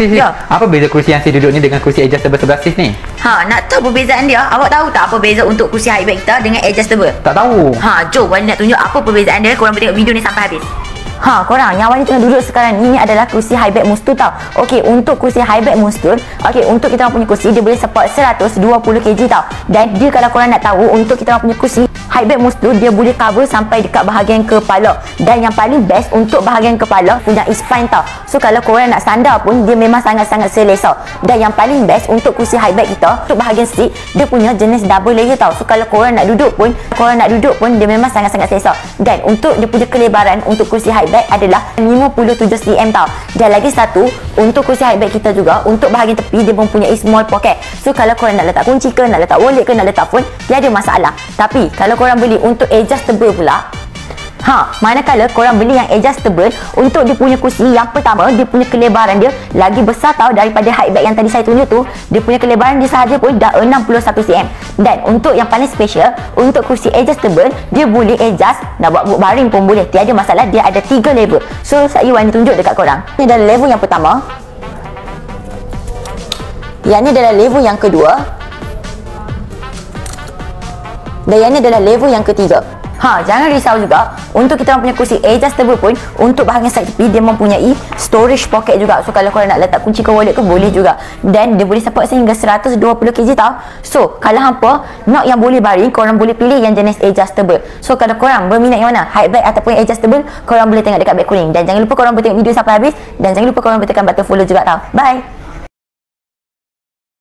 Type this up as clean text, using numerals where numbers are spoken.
Ya. Apa beza kursi yang saya duduk ni dengan kursi adjustable sebelah sis ni? Nak tahu perbezaan dia? Awak tahu tak apa beza untuk kursi high back kita dengan adjustable? Tak tahu. Jom Wani nak tunjuk apa perbezaan dia. Korang boleh tengok video ni sampai habis. Korang yang Wani tengah duduk sekarang ni adalah kursi high back mustul tau. Okey, untuk kursi high back mustul, okey, untuk kita orang punya kursi dia boleh support 120 kg tau. Dan dia kalau korang nak tahu, untuk kita orang punya kursi high back mustul dia boleh cover sampai dekat bahagian kepala. Dan yang paling best untuk bahagian kepala punya spine tau. So kalau korang nak sandar pun dia memang sangat-sangat selesa. Dan yang paling best untuk kursi high back kita, untuk bahagian seat dia punya jenis double layer tau. So kalau korang nak duduk pun dia memang sangat-sangat selesa. Dan untuk dia punya kelebaran untuk kursi high back adalah 57 cm tau. Dan lagi satu, untuk kursi high back kita juga, untuk bahagian tepi dia mempunyai small pocket. So kalau korang nak letak kunci ke, nak letak wallet ke, nak letak phone, tiada masalah. Tapi kalau korang beli untuk adjustable pula, manakala korang beli yang adjustable, untuk dia punya kursi yang pertama, dia punya kelebaran dia lagi besar tau daripada high back yang tadi saya tunjuk tu. Dia punya kelebaran dia sahaja pun dah 61 cm. Dan untuk yang paling special, untuk kursi adjustable, dia boleh adjust, nak buat baring pun boleh, tiada masalah. Dia ada 3 level. So saya Wani tunjuk dekat korang. Ini adalah level yang pertama, yang ni adalah level yang kedua, dan yang ni adalah level yang ketiga. Jangan risau juga, untuk kita orang punya kursi adjustable pun, untuk bahagian side tepi dia mempunyai storage pocket juga. So kalau korang nak letak kunci ke wallet ke boleh juga. Dan dia boleh support sehingga 120 kg tau. So kalau hampa nak yang boleh baring, korang boleh pilih yang jenis adjustable. So kalau korang berminat yang mana, high back ataupun adjustable, korang boleh tengok dekat beg kuning. Dan jangan lupa korang boleh tengok video sampai habis. Dan jangan lupa korang boleh tekan button follow juga tau. Bye.